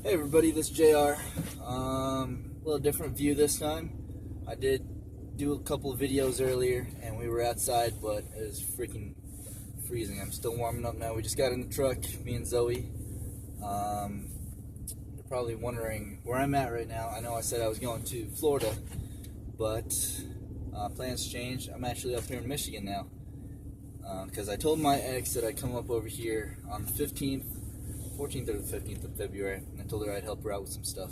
Hey everybody, this is JR. Little different view this time. I did do a couple of videos earlier and we were outside, but it was freaking freezing. I'm still warming up now. We just got in the truck, me and Zoe. You're probably wondering where I'm at right now. I know I said I was going to Florida, but plans changed. I'm actually up here in Michigan now because I told my ex that I'd come up over here on the 14th or the 15th of February, and I told her I'd help her out with some stuff.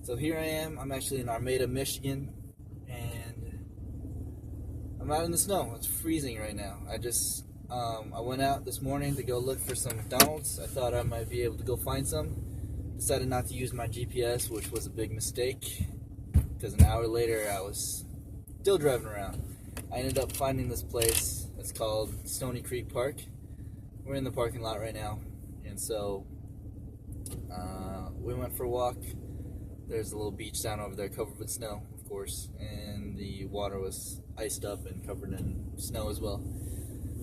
So here I am. I'm actually in Armada, Michigan, and I'm out in the snow. It's freezing right now. I went out this morning to go look for some McDonald's. I thought I might be able to go find some. Decided not to use my GPS, which was a big mistake, because an hour later I was still driving around. I ended up finding this place. It's called Stony Creek Park. We're in the parking lot right now. And so we went for a walk. There's a little beach down over there covered with snow, of course, and the water was iced up and covered in snow as well.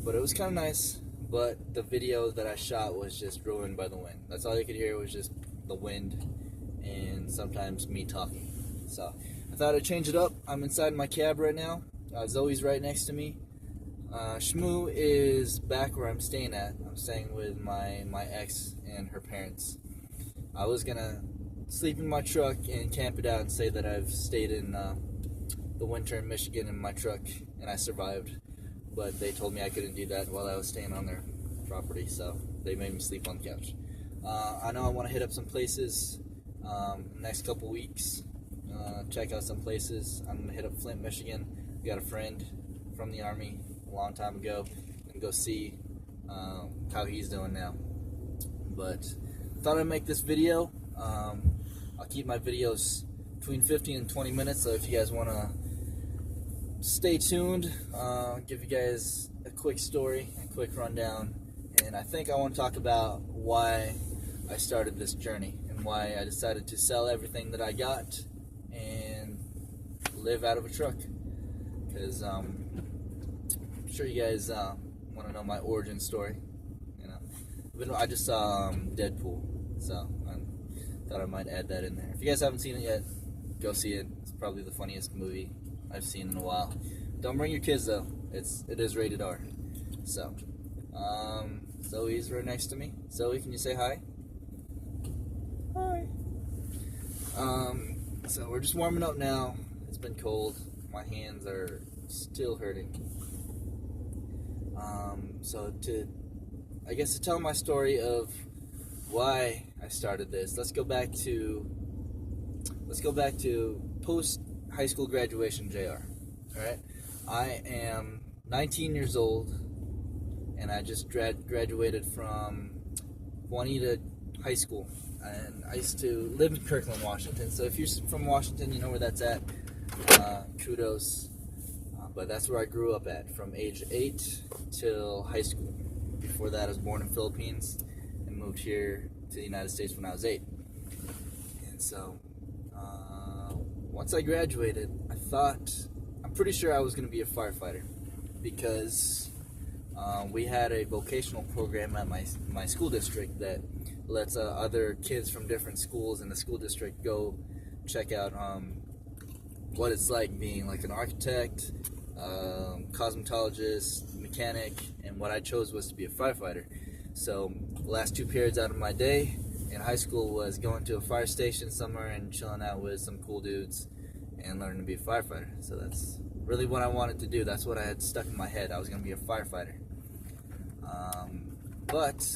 But it was kind of nice, but the video that I shot was just ruined by the wind. That's all you could hear was just the wind and sometimes me talking. So I thought I'd change it up. I'm inside my cab right now. Zoe's right next to me. Shmoo is back where I'm staying at. I'm staying with my ex and her parents. I was gonna sleep in my truck and camp it out and say that I've stayed in the winter in Michigan in my truck and I survived, but they told me I couldn't do that while I was staying on their property, so they made me sleep on the couch. I know I want to hit up some places next couple weeks, check out some places. I'm gonna hit up Flint, Michigan. We got a friend from the Army a long time ago, and go see how he's doing now. But I thought I'd make this video. I'll keep my videos between 15 and 20 minutes, so if you guys want to stay tuned, give you guys a quick story, a quick rundown, and I think I want to talk about why I started this journey and why I decided to sell everything that I got and live out of a truck, because I'm sure you guys want to know my origin story. I just saw Deadpool, so I thought I might add that in there. If you guys haven't seen it yet, go see it. It's probably the funniest movie I've seen in a while. Don't bring your kids though. It is rated R. So, Zoe's right next to me. Zoe, can you say hi? Hi. So we're just warming up now. It's been cold. My hands are still hurting. So to tell my story of why I started this, let's go back to post high school graduation, JR. All right, I am 19 years old, and I just graduated from Juanita High School, and I used to live in Kirkland, Washington. So if you're from Washington, you know where that's at. Kudos. But that's where I grew up at from age 8 till high school. Before that, I was born in the Philippines and moved here to the United States when I was 8. And so, once I graduated, I'm pretty sure I was going to be a firefighter, because we had a vocational program at my school district that lets other kids from different schools in the school district go check out what it's like being like an architect, cosmetologist, mechanic, and what I chose was to be a firefighter. So the last 2 periods out of my day in high school was going to a fire station somewhere and chilling out with some cool dudes and learning to be a firefighter. So that's really what I wanted to do. That's what I had stuck in my head. I was going to be a firefighter. But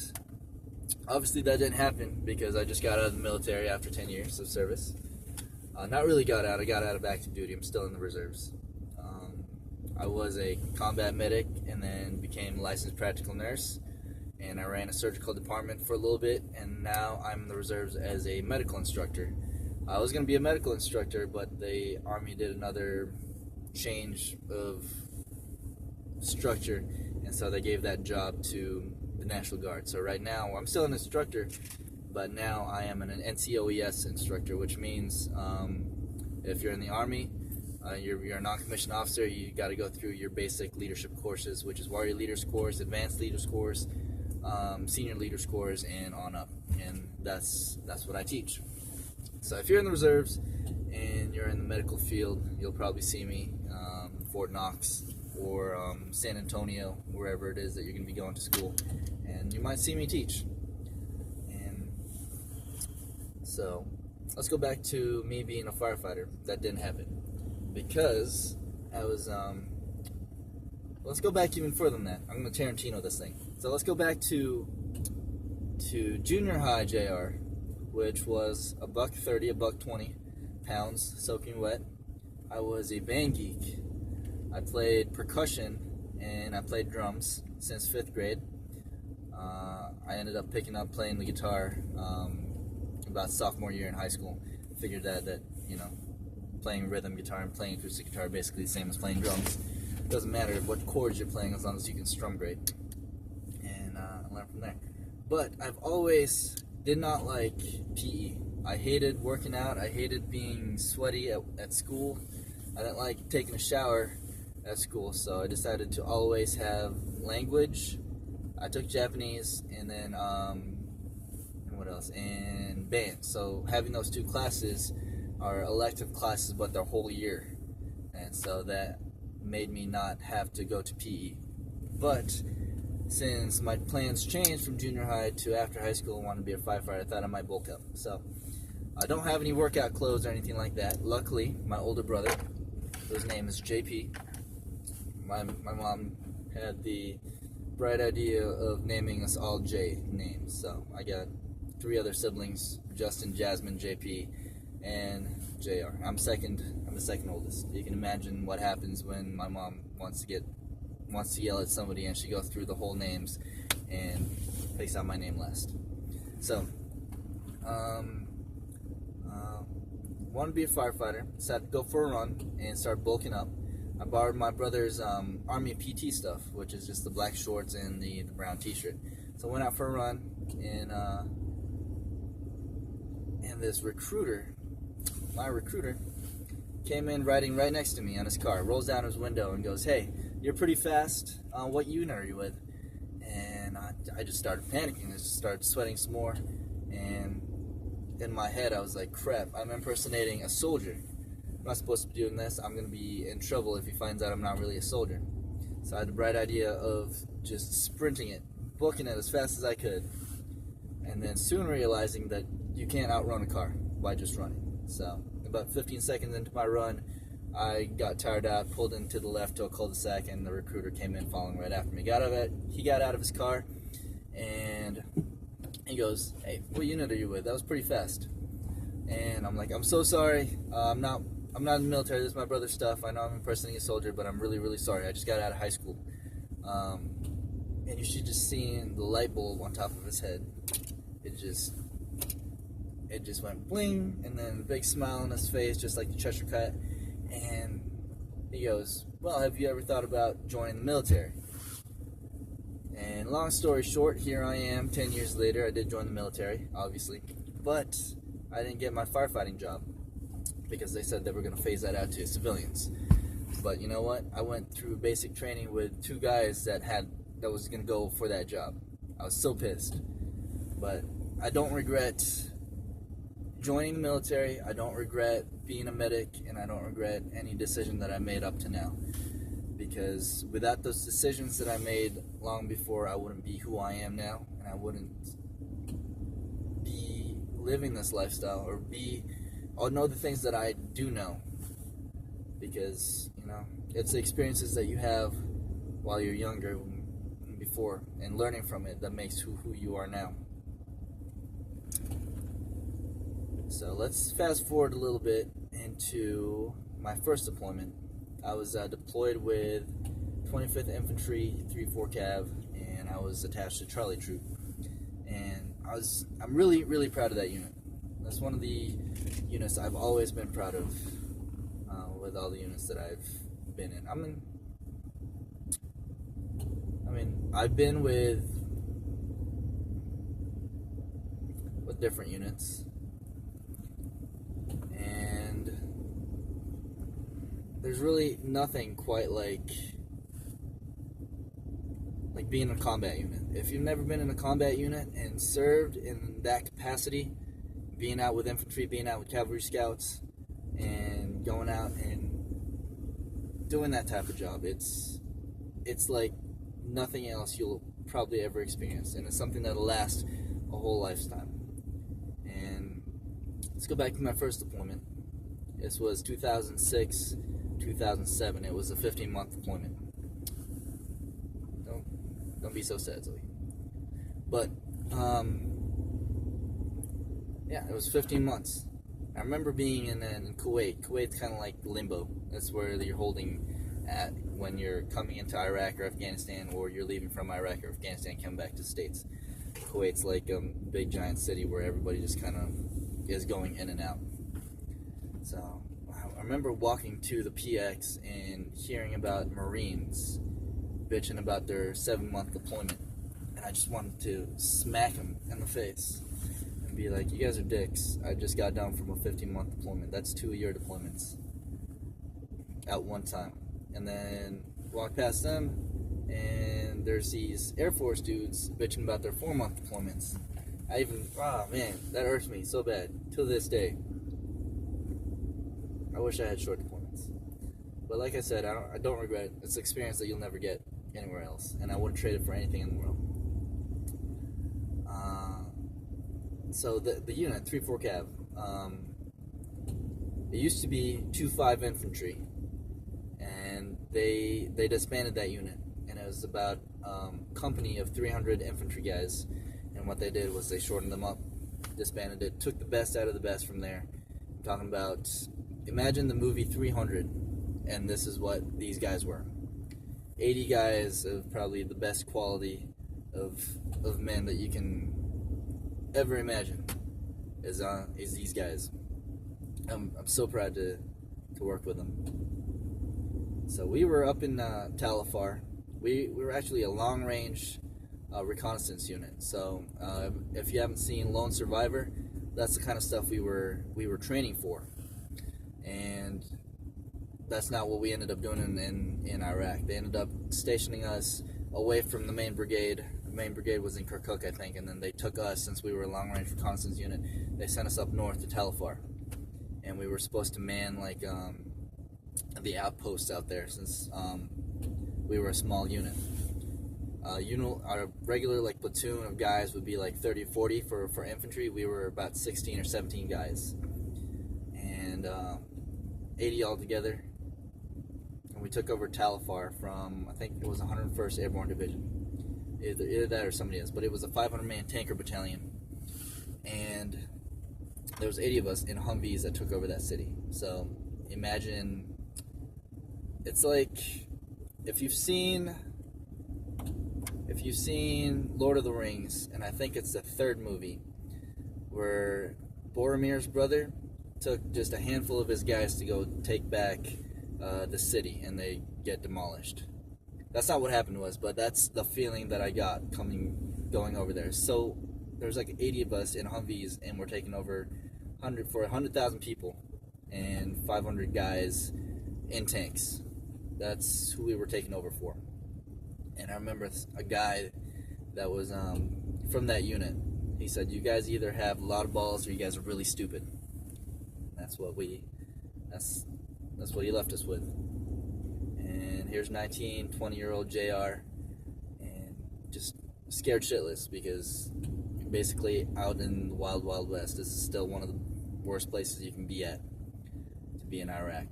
obviously that didn't happen, because I just got out of the military after 10 years of service. Not really got out. I got out of active duty. I'm still in the reserves. I was a combat medic and then became a licensed practical nurse, and I ran a surgical department for a little bit, and now I'm in the reserves as a medical instructor. I was going to be a medical instructor, but the Army did another change of structure, and so they gave that job to the National Guard. So right now, I'm still an instructor, but now I am an NCOES instructor, which means if you're in the Army, you're a non-commissioned officer, you got to go through your basic leadership courses, which is Warrior Leaders Course, Advanced Leaders Course, Senior Leaders Course, and on up. And that's what I teach. So if you're in the reserves and you're in the medical field, you'll probably see me Fort Knox or San Antonio, wherever it is that you're going to be going to school, and you might see me teach. And so let's go back to me being a firefighter. That didn't happen because I was let's go back even further than that. I'm going to Tarantino this thing. So let's go back to junior high JR, which was $130, $120 soaking wet. I was a band geek. I played percussion and I played drums since 5th grade. I ended up picking up playing the guitar about sophomore year in high school. Figured that you know, playing rhythm guitar and playing acoustic guitar are basically the same as playing drums. It doesn't matter what chords you're playing as long as you can strum great. And I learned from there. But I've always did not like PE. I hated working out. I hated being sweaty at school. I didn't like taking a shower at school, so I decided to always have language. I took Japanese, and then and what else? And band. So having those two classes are elective classes, but they're whole year, and so that made me not have to go to PE. But since my plans changed from junior high to after high school and wanted to be a firefighter, I thought I might bulk up. So I don't have any workout clothes or anything like that. Luckily, my older brother, whose name is JP, my mom had the bright idea of naming us all J names. So I got 3 other siblings: Justin, Jasmine, JP, and JR. I'm the second oldest. You can imagine what happens when my mom wants to yell at somebody and she goes through the whole names and takes out my name last. So wanted to be a firefighter, decided to go for a run and start bulking up. I borrowed my brother's Army PT stuff, which is just the black shorts and the brown t-shirt. So I went out for a run, and this recruiter, my recruiter, came in riding right next to me on his car, rolls down his window and goes, "Hey, you're pretty fast. What unit are you with?" And I just started panicking. I just started sweating some more, and in my head I was like, crap, I'm impersonating a soldier. I'm not supposed to be doing this. I'm going to be in trouble if he finds out I'm not really a soldier. So I had the bright idea of just sprinting it, booking it as fast as I could, and then soon realizing that you can't outrun a car by just running. So about 15 seconds into my run, I got tired out, pulled into the left to a cul-de-sac, and the recruiter came in following right after me. He got out of his car, and he goes, "Hey, what unit are you with? That was pretty fast." And I'm like, "I'm so sorry. I'm not in the military. This is my brother's stuff. I know I'm impersonating a soldier, but I'm really, really sorry. I just got out of high school." And you should just seen the light bulb on top of his head. It just went bling, and then a big smile on his face, just like the Cheshire Cat. And he goes, "Well, have you ever thought about joining the military?" And long story short, here I am 10 years later. I did join the military, obviously, but I didn't get my firefighting job because they said they were going to phase that out to civilians. But you know what? I went through basic training with 2 guys that was going to go for that job. I was so pissed. But I don't regret joining the military. I don't regret being a medic, and I don't regret any decision that I made up to now. Because without those decisions that I made long before, I wouldn't be who I am now, and I wouldn't be living this lifestyle or know the things that I do know. Because, you know, it's the experiences that you have while you're younger before and learning from it that makes who you are now. So let's fast forward a little bit into my first deployment. I was deployed with 25th Infantry 3-4 Cav, and I was attached to Charlie Troop. And I'm really, really proud of that unit. That's one of the units I've always been proud of with all the units that I've been in. I've been with different units, and there's really nothing quite like like being in a combat unit. If you've never been in a combat unit and served in that capacity, being out with infantry, being out with cavalry scouts, and going out and doing that type of job, it's like nothing else you'll probably ever experience, and it's something that'll last a whole lifetime. And let's go back to my first deployment. This was 2006, 2007. It was a 15-month deployment. Don't be so sad, Zoe. But yeah, it was 15 months. I remember being in Kuwait. Kuwait's kind of like limbo. That's where you're holding at when you're coming into Iraq or Afghanistan, or you're leaving from Iraq or Afghanistan, coming back to the States. Kuwait's like a big giant city where everybody just kind of is going in and out. So I remember walking to the PX and hearing about Marines bitching about their 7-month deployment, and I just wanted to smack them in the face and be like, you guys are dicks. I just got done from a 15-month deployment. That's 2-year deployments at one time. And then walk past them, and there's these Air Force dudes bitching about their 4-month deployments. Oh man, that hurts me so bad till this day. I wish I had short deployments, but like I said, I don't regret it. It's an experience that you'll never get anywhere else, and I wouldn't trade it for anything in the world. So the unit 3-4 Cav, it used to be 2-5 infantry, and they disbanded that unit, and it was about company of 300 infantry guys. And what they did was they shortened them up, disbanded it, took the best out of the best from there. I'm talking about, imagine the movie 300, and this is what these guys were. 80 guys of probably the best quality of men that you can ever imagine is these guys. I'm so proud to work with them. So we were up in Talafar. We were actually a long-range reconnaissance unit. So if you haven't seen Lone Survivor, that's the kind of stuff we were training for, and that's not what we ended up doing in Iraq. They ended up stationing us away from the main brigade. The main brigade was in Kirkuk, I think, and then they took us, since we were a long-range reconnaissance unit, they sent us up north to Talafar, and we were supposed to man like the outposts out there, since we were a small unit. Our regular like platoon of guys would be like 30 or 40 for infantry. We were about 16 or 17 guys, and 80 altogether. And we took over Talafar from, I think it was 101st Airborne Division, either that or somebody else, but it was a 500-man tanker battalion, and there was 80 of us in Humvees that took over that city. So imagine, it's like if you've seen Lord of the Rings, and I think it's the 3rd movie, where Boromir's brother took just a handful of his guys to go take back the city, and they get demolished. That's not what happened to us, but that's the feeling that I got going over there. So there's like 80 of us in Humvees, and we're taking over 100,000 people and 500 guys in tanks. That's who we were taking over for. And I remember a guy that was from that unit. He said, "You guys either have a lot of balls or you guys are really stupid." That's what he left us with. And here's 19, 20-year-old JR, and just scared shitless, because you're basically out in the wild, wild west. This is still one of the worst places you can be at, to be in Iraq.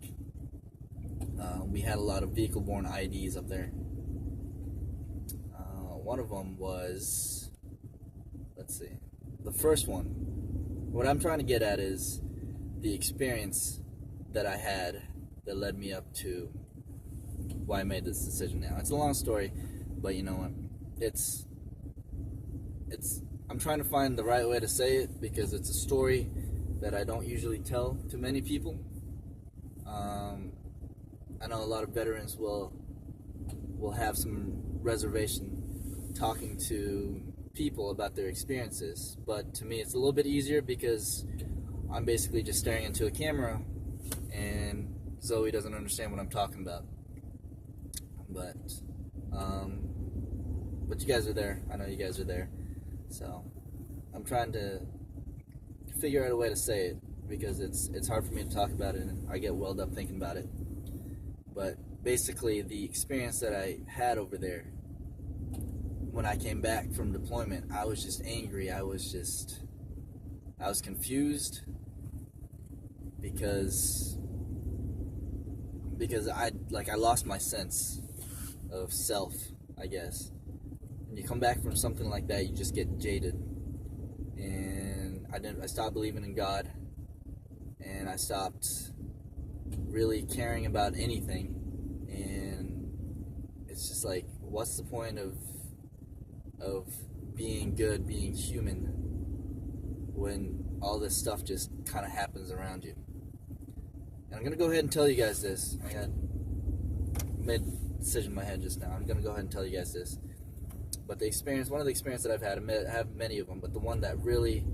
We had a lot of vehicle-borne IEDs up there. One of them was, let's see, the first one. What I'm trying to get at is the experience that I had that led me up to why I made this decision now. It's a long story, but you know what? I'm trying to find the right way to say it, because it's a story that I don't usually tell to many people. I know a lot of veterans will have some reservation talking to people about their experiences, but to me it's a little bit easier, because I'm basically just staring into a camera and Zoe doesn't understand what I'm talking about. But but you guys are there. I know you guys are there. So I'm trying to figure out a way to say it, because it's hard for me to talk about it, and I get welled up thinking about it. But basically, the experience that I had over there, when I came back from deployment, I was just angry. I was confused, because I lost my sense of self, I guess. When you come back from something like that, you just get jaded. And I stopped believing in God, and I stopped really caring about anything. And it's just like, what's the point of being good, being human, when all this stuff just kind of happens around you? And I'm gonna go ahead and tell you guys this. I made a decision in my head just now. I'm gonna go ahead and tell you guys this. But one of the experiences that I've had, I have many of them, but the one that really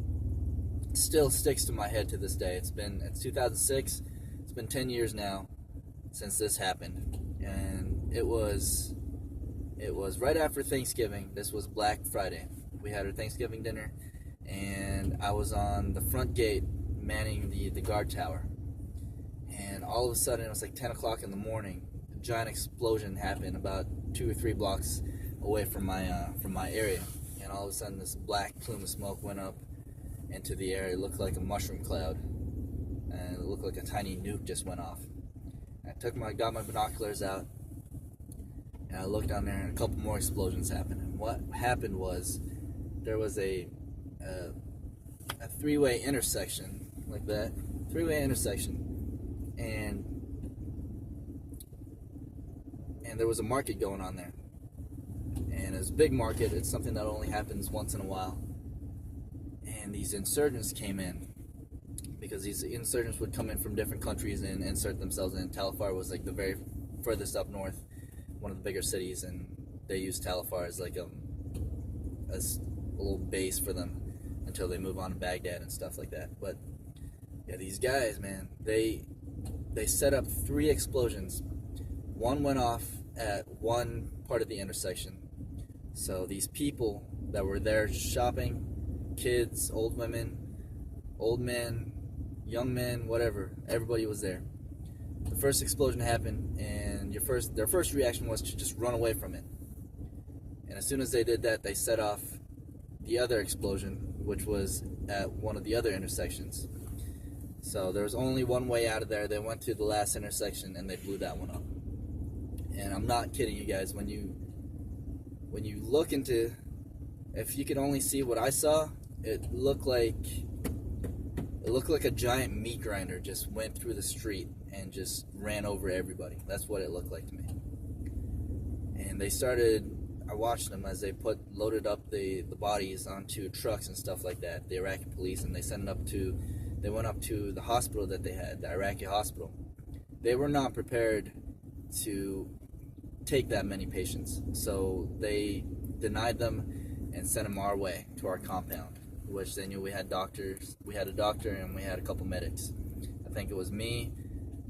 still sticks to my head to this day. It's 2006. It's been 10 years now since this happened, and it was right after Thanksgiving. This was Black Friday. We had our Thanksgiving dinner, and I was on the front gate manning the guard tower. And all of a sudden, it was like 10 o'clock in the morning. A giant explosion happened about 2 or 3 blocks away from my area. And all of a sudden, this black plume of smoke went up into the air. It looked like a mushroom cloud, and it looked like a tiny nuke just went off. And I got my binoculars out, and I looked down there, and a couple more explosions happened. And what happened was, there was a 3-way intersection, like that, 3-way intersection, and there was a market going on there. And it's a big market. It's something that only happens once in a while. And these insurgents came in, because these insurgents would come in from different countries and insert themselves in. Talifar was like the very furthest up north, one of the bigger cities, and they used Talifar as like a little base for them until they move on to Baghdad and stuff like that. But yeah, these guys, man, they set up 3 explosions. One went off at one part of the intersection. So these people that were there shopping, kids, old women, old men, young men, whatever, everybody was there. The first explosion happened, and their first reaction was to just run away from it. And as soon as they did that, they set off the other explosion, which was at one of the other intersections. So there was only one way out of there. They went to the last intersection, and they blew that one up. And I'm not kidding you guys. When you look into, if you could only see what I saw, it looked like a giant meat grinder just went through the street and just ran over everybody. That's what it looked like to me. And I watched them as they loaded up the bodies onto trucks and stuff like that, the Iraqi police, and they went up to the hospital that they had, the Iraqi hospital. They were not prepared to take that many patients, so they denied them and sent them our way to our compound, which they knew we had doctors. We had a doctor, and we had a couple medics. I think it was me,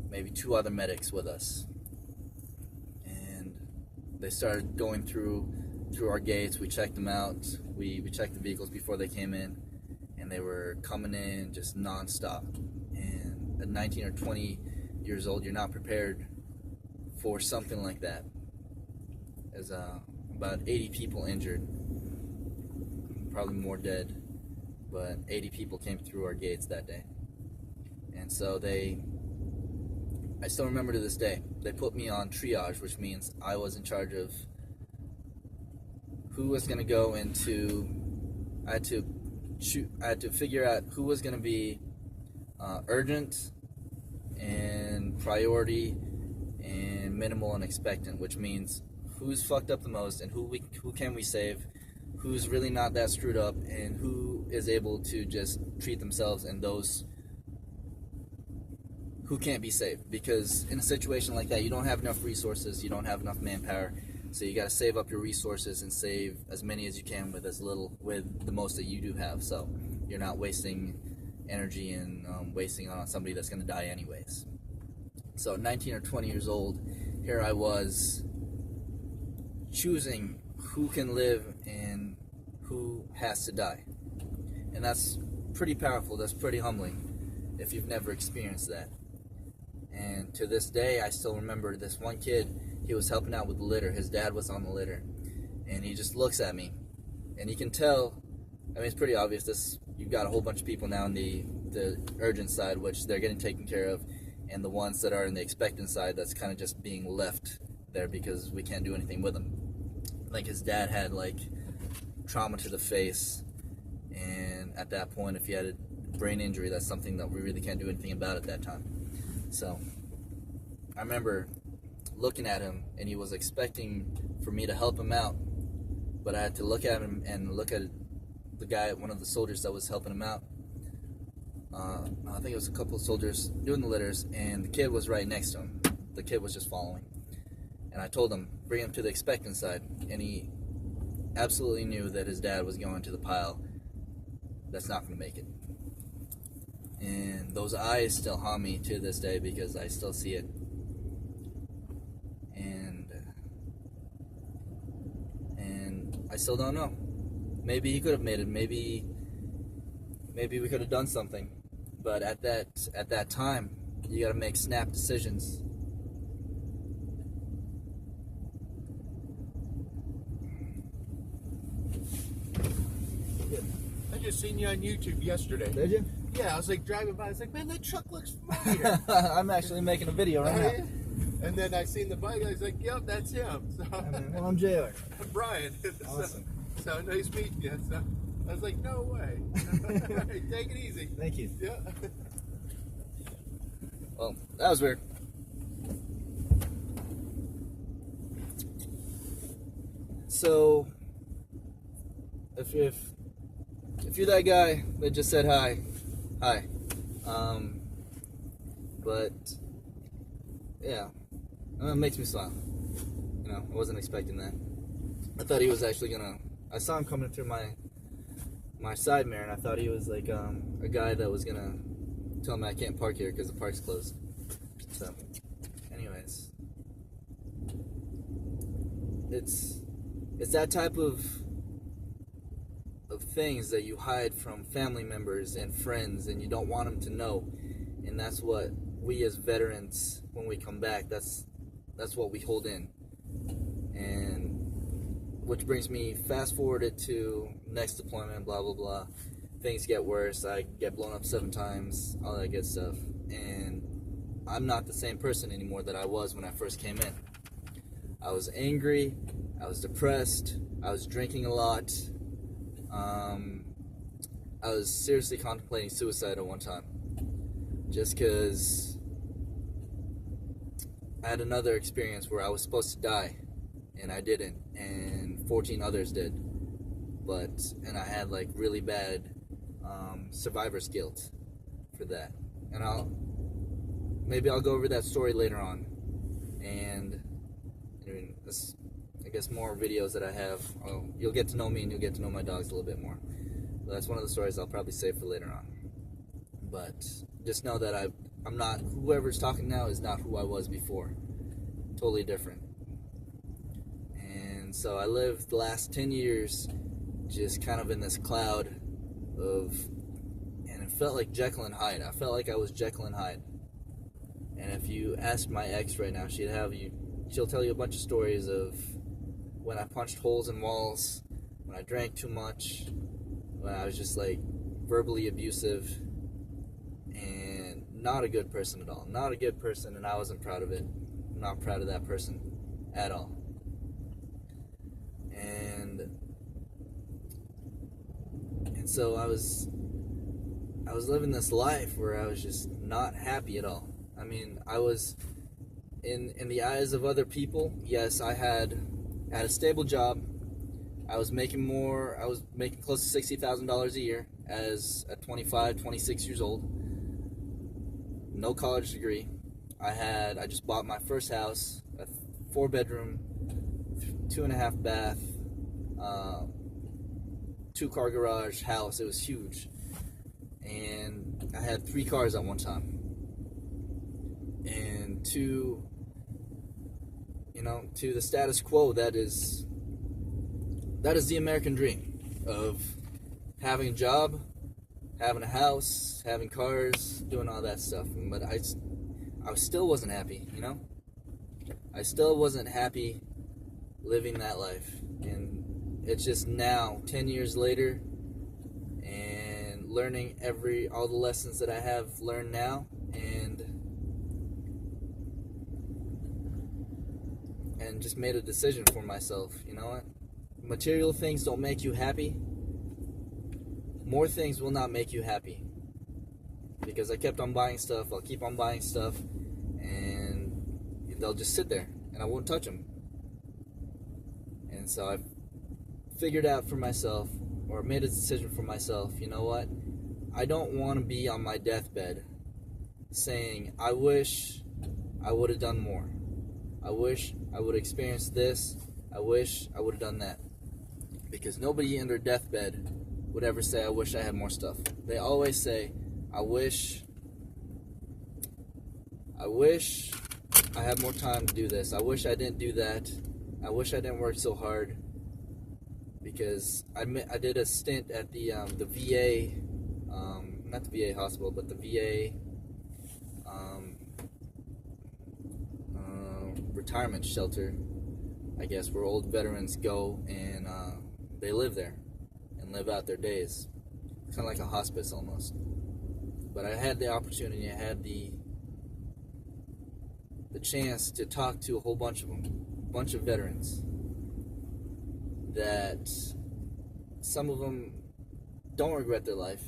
maybe 2 other medics with us. And they started going through our gates. We checked them out. We checked the vehicles before they came in, and they were coming in just nonstop. And at 19 or 20 years old, you're not prepared for something like that. There's about 80 people injured, probably more dead, but 80 people came through our gates that day. And so I still remember to this day, they put me on triage, which means I was in charge of who was going to go into. I had to figure out who was going to be urgent and priority and minimal and expectant, which means who's fucked up the most and who can we save, who's really not that screwed up, and who is able to just treat themselves, and those who can't be saved. Because in a situation like that, you don't have enough resources, you don't have enough manpower, so you got to save up your resources and save as many as you can with the most that you do have, so you're not wasting energy and wasting on somebody that's going to die anyways. So 19 or 20 years old, here I was choosing who can live and who has to die. And that's pretty powerful, that's pretty humbling if you've never experienced that. And to this day, I still remember this one kid, he was helping out with the litter. His dad was on the litter. And he just looks at me. And you can tell, I mean, it's pretty obvious, you've got a whole bunch of people now on the urgent side, which they're getting taken care of, and the ones that are in the expectant side, that's kind of just being left there because we can't do anything with them. Like, his dad had, like, trauma to the face, and at that point, if he had a brain injury, that's something that we really can't do anything about at that time. So, I remember looking at him, and he was expecting for me to help him out, but I had to look at him and look at the guy, one of the soldiers that was helping him out. I think it was a couple of soldiers doing the litters, and the kid was right next to him. The kid was just following. And I told him, bring him to the expectant side, and he absolutely knew that his dad was going to the pile that's not going to make it. And those eyes still haunt me to this day because I still see it. And I still don't know. Maybe he could have made it. Maybe we could have done something. But at that time, you got to make snap decisions. I just seen you on YouTube yesterday. Did you? Yeah, I was like driving by. I was like, man, that truck looks familiar. I'm actually making a video right now. And then I seen the bike. I was like, yep, that's him. So, Well, I'm JR. I'm Brian. Awesome. So nice meeting you. So I was like, no way. Take it easy. Thank you. Yeah. Well, that was weird. So, if you're that guy that just said hi, but yeah, it makes me smile. You know, I wasn't expecting that. I thought he was actually gonna. I saw him coming through my side mirror, and I thought he was like a guy that was gonna tell me I can't park here because the park's closed. So, anyways, it's that type of things that you hide from family members and friends, and you don't want them to know. And that's what we as veterans, when we come back, that's what we hold in. And which brings me fast forwarded to next deployment, blah blah blah. Things get worse. I get blown up 7 times, all that good stuff. And I'm not the same person anymore that I was when I first came in. I was angry, I was depressed, I was drinking a lot. I was seriously contemplating suicide at one time. Just because I had another experience where I was supposed to die, and I didn't, and 14 others did. And I had like really bad survivor's guilt for that. And maybe I'll go over that story later on. And I guess more videos that I have, you'll get to know me and you'll get to know my dogs a little bit more. But that's one of the stories I'll probably save for later on. But just know that I'm not, whoever's talking now is not who I was before. Totally different. And so I lived the last 10 years just kind of in this cloud of, and it felt like Jekyll and Hyde. I felt like I was Jekyll and Hyde. And if you ask my ex right now, she'll tell you a bunch of stories of when I punched holes in walls, when I drank too much, when I was just like verbally abusive, and not a good person at all. Not a good person, and I wasn't proud of it. I'm not proud of that person at all. And so I was living this life where I was just not happy at all. I mean, I was in the eyes of other people. Yes, I had a stable job. I was making close to $60,000 a year as a 25, 26 years old. No college degree. I just bought my first house, a 4-bedroom, 2.5 bath, 2-car garage house. It was huge. And I had 3 cars at one time. And to the status quo, that is that is the American dream of having a job, having a house, having cars, doing all that stuff. But I still wasn't happy, you know? I still wasn't happy living that life. And it's just now, 10 years later, and learning all the lessons that I have learned now, and just made a decision for myself. You know what? Material things don't make you happy. More things will not make you happy. Because I kept on buying stuff, I'll keep on buying stuff, and they'll just sit there, and I won't touch them. And so I figured out for myself, or made a decision for myself, you know what? I don't want to be on my deathbed saying, I wish I would have done more. I wish I would have experienced this. I wish I would have done that. Because nobody in their deathbed would ever say, I wish I had more stuff. They always say, I wish I had more time to do this. I wish I didn't do that. I wish I didn't work so hard. Because I did a stint at the VA, not the VA hospital, but the VA retirement shelter, I guess, where old veterans go and they live there and live out their days. Kind of like a hospice almost. But I had the opportunity, I had the chance to talk to a whole bunch of them, a bunch of veterans, that some of them don't regret their life,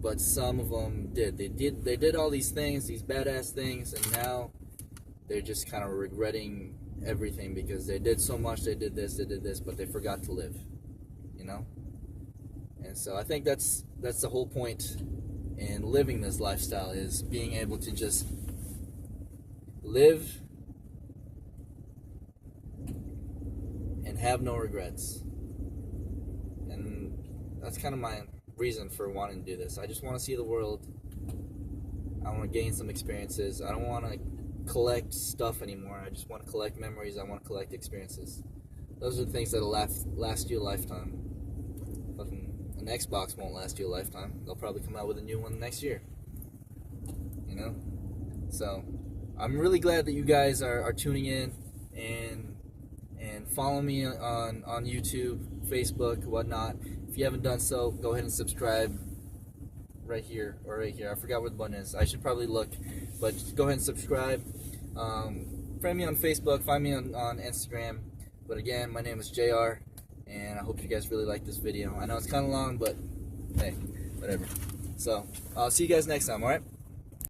but some of them did. They did all these things, these badass things, and now they're just kind of regretting everything because they did so much, they did this, but they forgot to live, you know? And so I think that's the whole point in living this lifestyle, is being able to just live and have no regrets. And that's kind of my reason for wanting to do this. I just want to see the world. I want to gain some experiences. I don't want to collect stuff anymore. I just want to collect memories. I want to collect experiences. Those are the things that'll last you a lifetime. Fucking an Xbox won't last you a lifetime. They'll probably come out with a new one next year. You know? So I'm really glad that you guys are tuning in and follow me on YouTube, Facebook, whatnot. If you haven't done so, go ahead and subscribe right here or right here. I forgot where the button is. I should probably look, but just go ahead and subscribe. Friend me on Facebook, find me on Instagram. But again, my name is JR, and I hope you guys really like this video. I know it's kind of long, but hey, whatever. So I'll see you guys next time, alright?